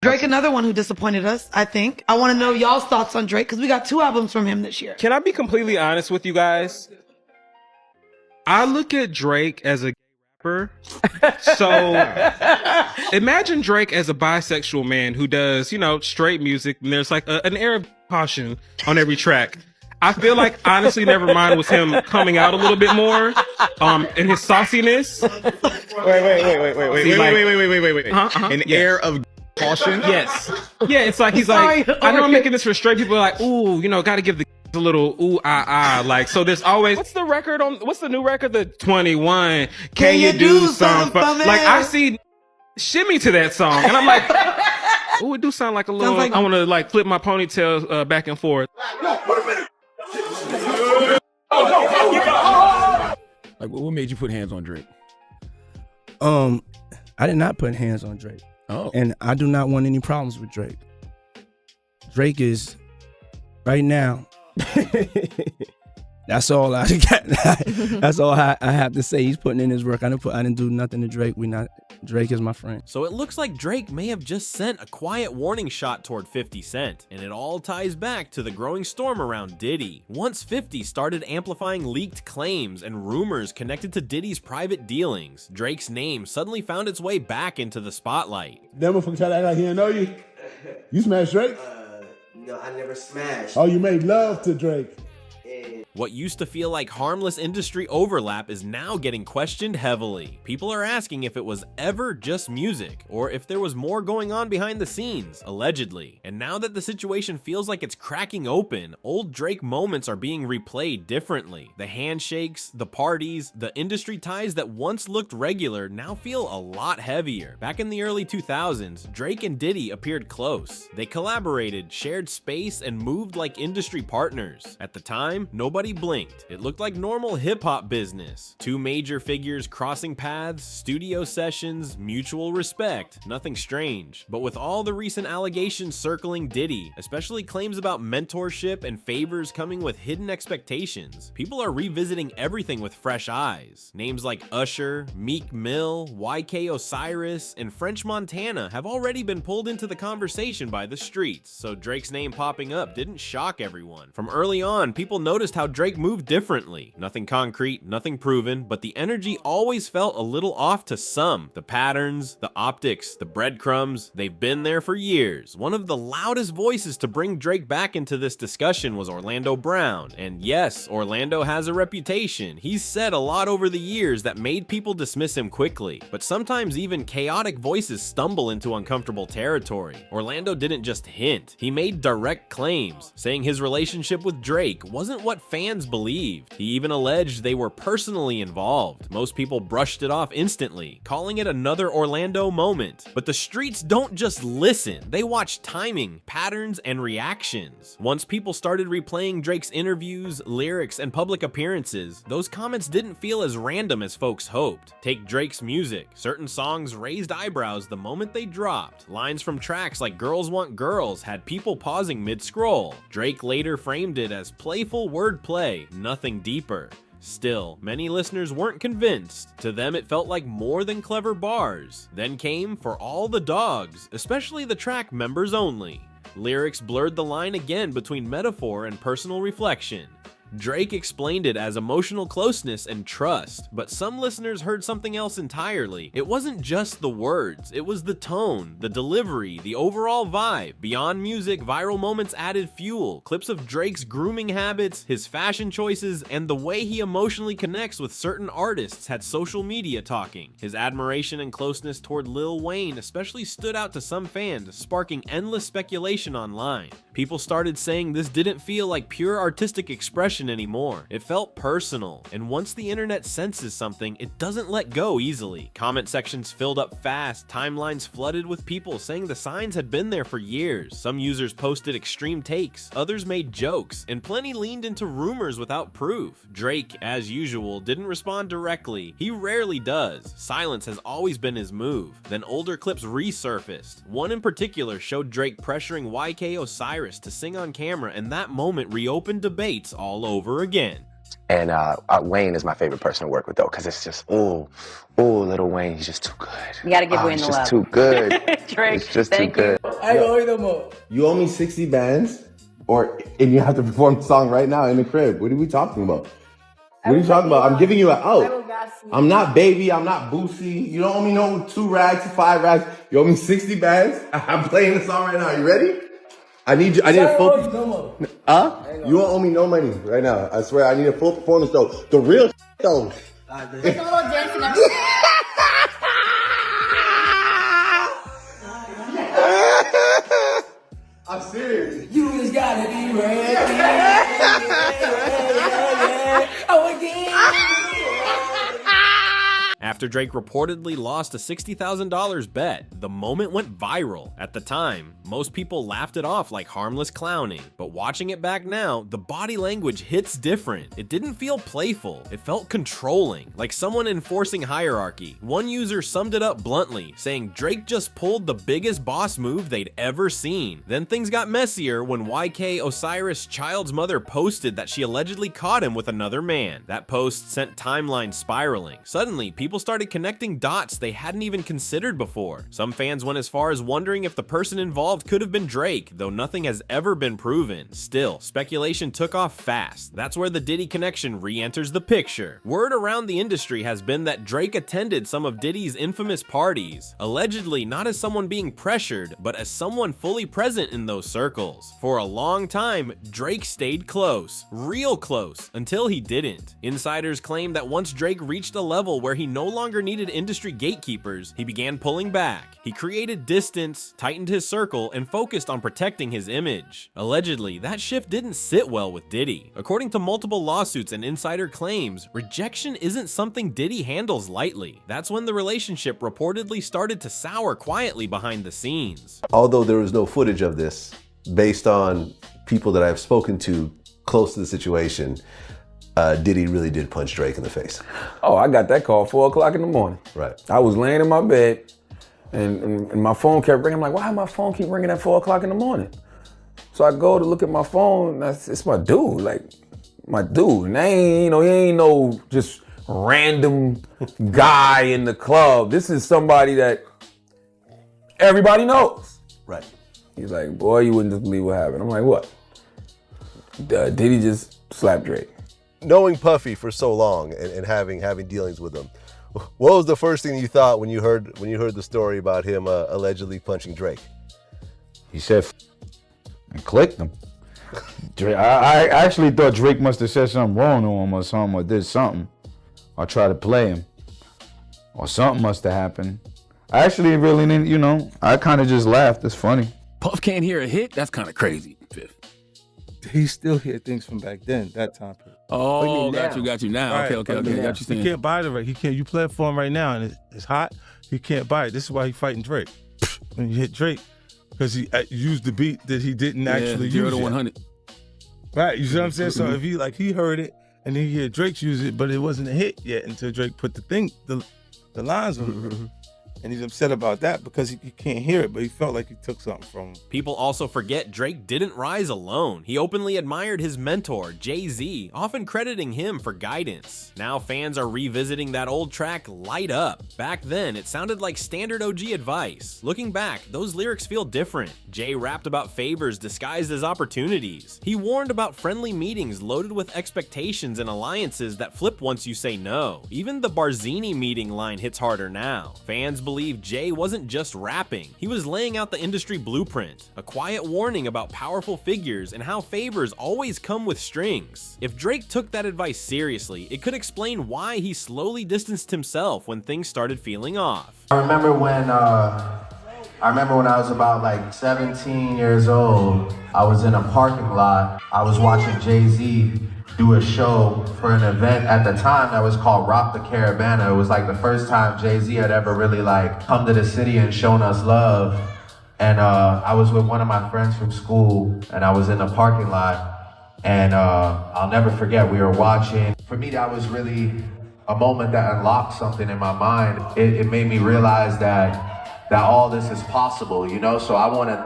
Drake, another one who disappointed us, I think. I want to know y'all's thoughts on Drake because we got 2 albums from him this year. Can I be completely honest with you guys? I look at Drake as a rapper. So imagine Drake as a bisexual man who does, straight music, and there's like an air of caution on every track. I feel like, honestly, Nevermind was him coming out a little bit more in his sauciness. Wait. An air of caution? Yes. Yeah, it's like he's like, I know I'm making this for straight people, like, ooh, gotta give the a little ooh like, so there's always, what's the new record, the 21, can you do something for me? Like, I see shimmy to that song and I'm like, ooh, it do sound like a little like, I want to like flip my ponytail back and forth. Like, what made you put hands on Drake? I did not put hands on Drake. Oh. And I do not want any problems with Drake. Drake is, right now, that's all I got. That's all I have to say. He's putting in his work. I didn't do nothing to Drake. Drake is my friend. So it looks like Drake may have just sent a quiet warning shot toward 50 Cent, and it all ties back to the growing storm around Diddy. Once 50 started amplifying leaked claims and rumors connected to Diddy's private dealings, Drake's name suddenly found its way back into the spotlight. That motherfucker try to act like he didn't know you. You smashed Drake? No, I never smashed. Oh, you made love to Drake. What used to feel like harmless industry overlap is now getting questioned heavily. People are asking if it was ever just music, or if there was more going on behind the scenes, allegedly. And now that the situation feels like it's cracking open, old Drake moments are being replayed differently. The handshakes, the parties, the industry ties that once looked regular now feel a lot heavier. Back in the early 2000s, Drake and Diddy appeared close. They collaborated, shared space, and moved like industry partners. At the time, nobody blinked. It looked like normal hip-hop business. 2 major figures crossing paths, studio sessions, mutual respect, nothing strange. But with all the recent allegations circling Diddy, especially claims about mentorship and favors coming with hidden expectations, people are revisiting everything with fresh eyes. Names like Usher, Meek Mill, YK Osiris, and French Montana have already been pulled into the conversation by the streets, so Drake's name popping up didn't shock everyone. From early on, people noticed how Drake moved differently. Nothing concrete, nothing proven, but the energy always felt a little off to some. The patterns, the optics, the breadcrumbs, they've been there for years. One of the loudest voices to bring Drake back into this discussion was Orlando Brown. And yes, Orlando has a reputation. He's said a lot over the years that made people dismiss him quickly, but sometimes even chaotic voices stumble into uncomfortable territory. Orlando didn't just hint, he made direct claims, saying his relationship with Drake wasn't what fans believed. He even alleged they were personally involved. Most people brushed it off instantly, calling it another Orlando moment. But the streets don't just listen, they watch timing, patterns, and reactions. Once people started replaying Drake's interviews, lyrics, and public appearances, those comments didn't feel as random as folks hoped. Take Drake's music. Certain songs raised eyebrows the moment they dropped. Lines from tracks like Girls Want Girls had people pausing mid-scroll. Drake later framed it as playful wordplay, nothing deeper. Still, many listeners weren't convinced. To them, it felt like more than clever bars. Then came For All the Dogs, especially the track Members Only. Lyrics blurred the line again between metaphor and personal reflection. Drake explained it as emotional closeness and trust, but some listeners heard something else entirely. It wasn't just the words, it was the tone, the delivery, the overall vibe. Beyond music, viral moments added fuel. Clips of Drake's grooming habits, his fashion choices, and the way he emotionally connects with certain artists had social media talking. His admiration and closeness toward Lil Wayne especially stood out to some fans, sparking endless speculation online. People started saying this didn't feel like pure artistic expression anymore. It felt personal, and once the internet senses something, it doesn't let go easily. Comment sections filled up fast, timelines flooded with people saying the signs had been there for years. Some users posted extreme takes, others made jokes, and plenty leaned into rumors without proof. Drake, as usual, didn't respond directly. He rarely does. Silence has always been his move. Then older clips resurfaced. One in particular showed Drake pressuring YK Osiris to sing on camera, and that moment reopened debates all over again. And Wayne is my favorite person to work with, though, because it's just, oh, little Wayne, he's just too good. You gotta give Wayne He's the just love. too good. Drake, It's just too thank you. good. I ain't gonna eat no more. You owe me 60 bands, and you have to perform the song right now in the crib. What are we talking about? What are you talking about? I'm giving you an out. I'm not Baby. I'm not Boosie. You don't owe me no 2 rags, 5 rags. You owe me 60 bands. I'm playing the song right now. You ready? I need a full. You don't owe me no money right now. I swear. I need a full performance though. The real though. There's a little dance in there. I'm serious. You just gotta be ready. Oh, again. After Drake reportedly lost a $60,000 bet, the moment went viral. At the time, most people laughed it off like harmless clowning, but watching it back now, the body language hits different. It didn't feel playful, it felt controlling, like someone enforcing hierarchy. One user summed it up bluntly, saying Drake just pulled the biggest boss move they'd ever seen. Then things got messier when YK Osiris' child's mother posted that she allegedly caught him with another man. That post sent timelines spiraling. Suddenly, people started connecting dots they hadn't even considered before. Some fans went as far as wondering if the person involved could have been Drake, though nothing has ever been proven. Still, speculation took off fast. That's where the Diddy connection re-enters the picture. Word around the industry has been that Drake attended some of Diddy's infamous parties, allegedly not as someone being pressured, but as someone fully present in those circles. For a long time, Drake stayed close, real close, until he didn't. Insiders claim that once Drake reached a level where he no longer needed industry gatekeepers, he began pulling back. He created distance, tightened his circle, and focused on protecting his image. Allegedly, that shift didn't sit well with Diddy. According to multiple lawsuits and insider claims, rejection isn't something Diddy handles lightly. That's when the relationship reportedly started to sour quietly behind the scenes. Although there was no footage of this, based on people that I've spoken to close to the situation, Diddy really did punch Drake in the face. Oh, I got that call 4 o'clock in the morning. Right. I was laying in my bed and my phone kept ringing. I'm like, why my phone keep ringing at 4 o'clock in the morning? So I go to look at my phone, and it's my dude, And he ain't no just random guy in the club. This is somebody that everybody knows. Right. He's like, boy, you wouldn't just believe what happened. I'm like, what? Diddy just slapped Drake. Knowing Puffy for so long and having dealings with him, what was the first thing you thought when you heard the story about him allegedly punching Drake? He said and clicked him. I actually thought Drake must have said something wrong to him or something, or did something, or tried to play him, or something must have happened. I actually really didn't, I kind of just laughed. It's funny. Puff can't hear a hit? That's kind of crazy, Fifth. He still hear things from back then, that time period. Oh, got you now. Right. Okay, got you saying. He can't buy the record. You play it for him right now, and it's hot. He can't buy it. This is why he's fighting Drake. When you hit Drake, because he used the beat that he didn't actually use. 0 to 100. Right, you see what I'm saying? So if he heard it, and then he heard Drake's use it, but it wasn't a hit yet until Drake put the lines on it. And he's upset about that because he can't hear it, but he felt like he took something from him. People also forget Drake didn't rise alone. He openly admired his mentor, Jay-Z, often crediting him for guidance. Now fans are revisiting that old track, Light Up. Back then, it sounded like standard OG advice. Looking back, those lyrics feel different. Jay rapped about favors disguised as opportunities. He warned about friendly meetings loaded with expectations and alliances that flip once you say no. Even the Barzini meeting line hits harder now. Fans believe Jay wasn't just rapping, he was laying out the industry blueprint, a quiet warning about powerful figures and how favors always come with strings. If Drake took that advice seriously, it could explain why he slowly distanced himself when things started feeling off. I remember when I was about like 17 years old, I was in a parking lot, I was watching Jay-Z do a show for an event at the time that was called Rock the Caravana. It was like the first time Jay-Z had ever really like come to the city and shown us love. And I was with one of my friends from school and I was in the parking lot and I'll never forget, we were watching. For me, that was really a moment that unlocked something in my mind. It made me realize that all this is possible, So I want to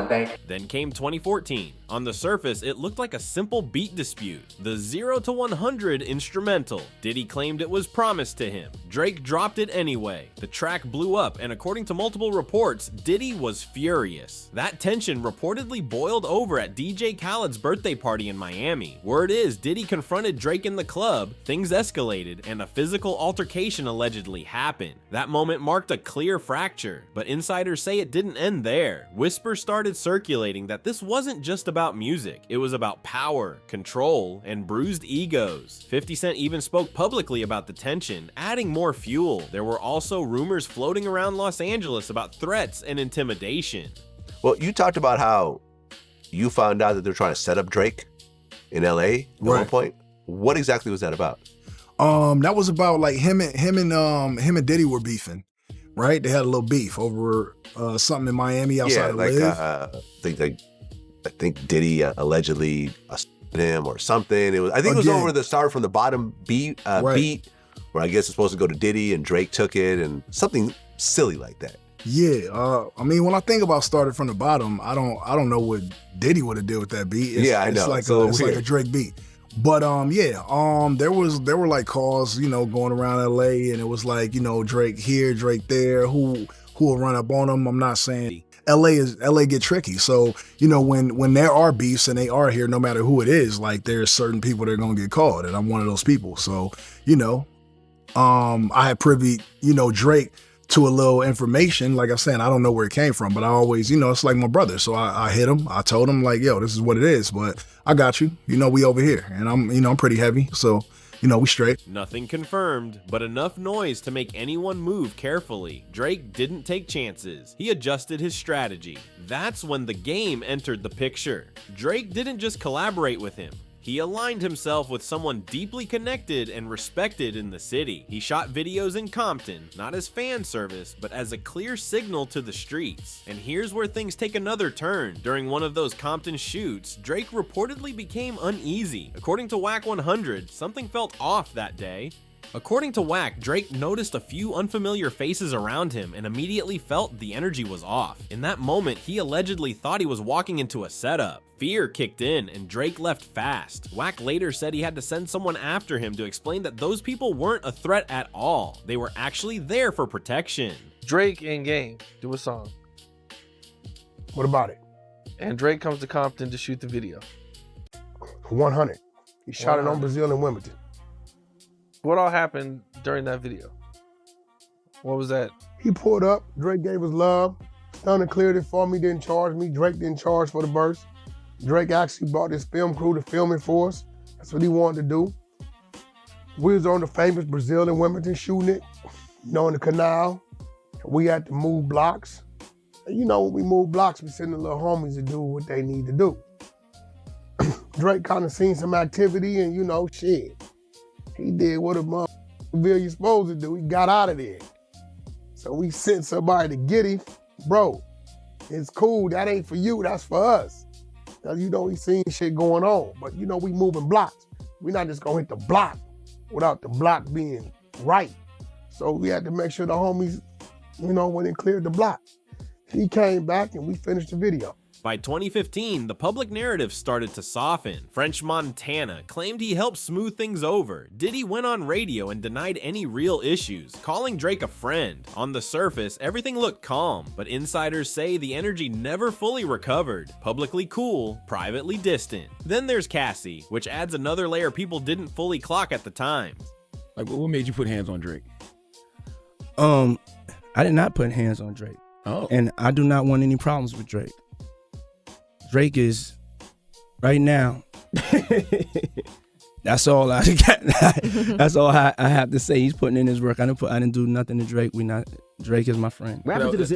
thank. Then came 2014. On the surface, it looked like a simple beat dispute, the 0 to 100 instrumental. Diddy claimed it was promised to him. Drake dropped it anyway. The track blew up, and according to multiple reports, Diddy was furious. That tension reportedly boiled over at DJ Khaled's birthday party in Miami. Word is, Diddy confronted Drake in the club, things escalated, and a physical altercation allegedly happened. That moment marked a clear fracture, but insiders say it didn't end there. Whispers started circulating that this wasn't just about music, it was about power, control, and bruised egos. 50 Cent even spoke publicly about the tension, adding more fuel. There were also rumors floating around Los Angeles about threats and intimidation. Well, you talked about how you found out that they're trying to set up Drake in LA at one point. What exactly was that about? That was about like him and Diddy were beefing, right? They had a little beef over something in Miami outside of Live. I think Diddy allegedly assaulted him or something. It was over the Start from the Bottom beat, where I guess it's supposed to go to Diddy and Drake took it and something silly like that. Yeah, I mean, when I think about Started from the Bottom, I don't know what Diddy would have did with that beat. I know. It's like a Drake beat. But there were like calls, going around LA, and it was like, Drake here, Drake there, who will run up on him. I'm not saying LA get tricky. So, when there are beefs and they are here, no matter who it is, like there's certain people that are gonna get called, and I'm one of those people. So, I had privy, Drake to a little information. Like I said, I don't know where it came from, but I always, it's like my brother. So I hit him. I told him like, yo, this is what it is, but I got you. We over here, and I'm pretty heavy. So, we straight. Nothing confirmed, but enough noise to make anyone move carefully. Drake didn't take chances. He adjusted his strategy. That's when the game entered the picture. Drake didn't just collaborate with him. He aligned himself with someone deeply connected and respected in the city. He shot videos in Compton, not as fan service, but as a clear signal to the streets. And here's where things take another turn. During one of those Compton shoots, Drake reportedly became uneasy. According to Whack 100, something felt off that day. According to Whack, Drake noticed a few unfamiliar faces around him and immediately felt the energy was off. In that moment, he allegedly thought he was walking into a setup. Fear kicked in and Drake left fast. Whack later said he had to send someone after him to explain that those people weren't a threat at all. They were actually there for protection. Drake and Game do a song. What about it? And Drake comes to Compton to shoot the video. 100. He shot it on Brazil and Wimbledon. What all happened during that video? What was that? He pulled up, Drake gave us love, stunned and cleared it for me, didn't charge me. Drake didn't charge for the verse. Drake actually brought this film crew to film it for us. That's what he wanted to do. We was on the famous Brazil and Wimbledon shooting it, in the canal. We had to move blocks. And when we move blocks, we send the little homies to do what they need to do. Drake kind of seen some activity and shit. He did what a motherfucker you supposed to do. He got out of there. So we sent somebody to get him. Bro, it's cool. That ain't for you. That's for us. Because we seen shit going on. But we moving blocks. We're not just gonna hit the block without the block being right. So we had to make sure the homies, went and cleared the block. He came back and we finished the video. By 2015, the public narrative started to soften. French Montana claimed he helped smooth things over. Diddy went on radio and denied any real issues, calling Drake a friend. On the surface, everything looked calm, but insiders say the energy never fully recovered. Publicly cool, privately distant. Then there's Cassie, which adds another layer people didn't fully clock at the time. Like, what made you put hands on Drake? I did not put hands on Drake. Oh. And I do not want any problems with Drake. Drake is right now. That's all I got. That's all I have to say. He's putting in his work. I didn't do nothing to Drake. Drake is my friend. That was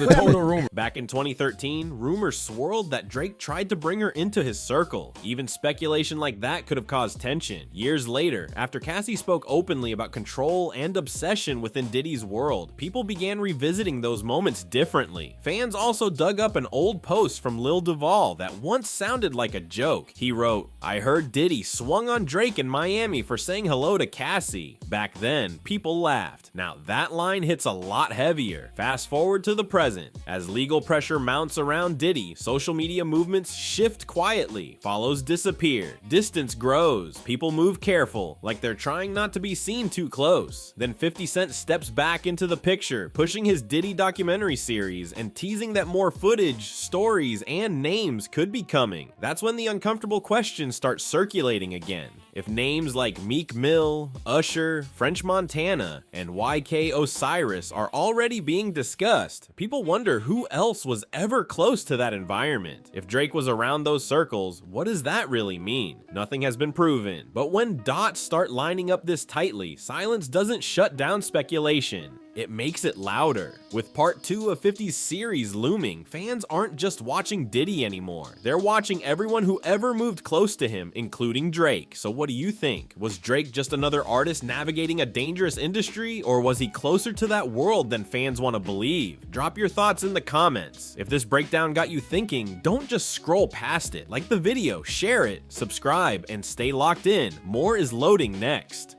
a total rumor. Back in 2013, rumors swirled that Drake tried to bring her into his circle. Even speculation like that could have caused tension. Years later, after Cassie spoke openly about control and obsession within Diddy's world, people began revisiting those moments differently. Fans also dug up an old post from Lil Duval that once sounded like a joke. He wrote, "I heard Diddy swung on Drake in Miami for saying hello to Cassie. Back then, people laughed. Now that line hits a lot lot heavier. Fast forward to the present. As legal pressure mounts around Diddy, social media movements shift quietly, follows disappear, distance grows, people move careful, like they're trying not to be seen too close. Then 50 Cent steps back into the picture, pushing his Diddy documentary series and teasing that more footage, stories, and names could be coming. That's when the uncomfortable questions start circulating again. If names like Meek Mill, Usher, French Montana, and YK Osiris are already being discussed, people wonder who else was ever close to that environment. If Drake was around those circles, what does that really mean? Nothing has been proven. But when dots start lining up this tightly, silence doesn't shut down speculation. It makes it louder. With part 2 of 50's series looming, fans aren't just watching Diddy anymore. They're watching everyone who ever moved close to him, including Drake. So what do you think? Was Drake just another artist navigating a dangerous industry, or was he closer to that world than fans want to believe? Drop your thoughts in the comments. If this breakdown got you thinking, don't just scroll past it. Like the video, share it, subscribe, and stay locked in. More is loading next.